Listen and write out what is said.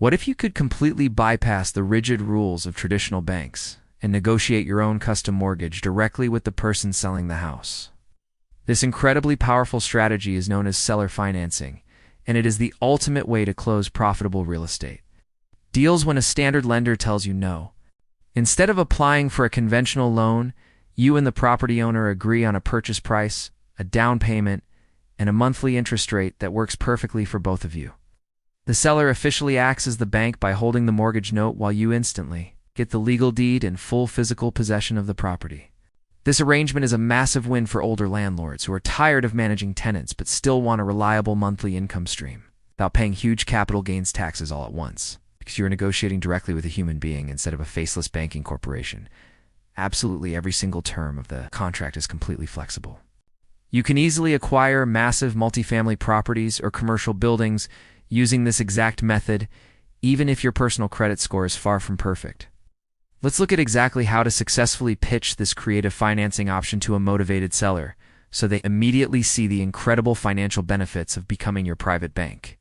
What if you could completely bypass the rigid rules of traditional banks and negotiate your own custom mortgage directly with the person selling the house? This incredibly powerful strategy is known as seller financing, and it is the ultimate way to close profitable real estate deals when a standard lender tells you no. Instead of applying for a conventional loan, you and the property owner agree on a purchase price, a down payment, and a monthly interest rate that works perfectly for both of you. The seller officially acts as the bank by holding the mortgage note while you instantly get the legal deed and full physical possession of the property. This arrangement is a massive win for older landlords who are tired of managing tenants but still want a reliable monthly income stream without paying huge capital gains taxes all at once, because you are negotiating directly with a human being instead of a faceless banking corporation. Absolutely every single term of the contract is completely flexible. You can easily acquire massive multifamily properties or commercial buildings using this exact method, even if your personal credit score is far from perfect. Let's look at exactly how to successfully pitch this creative financing option to a motivated seller so they immediately see the incredible financial benefits of becoming your private bank.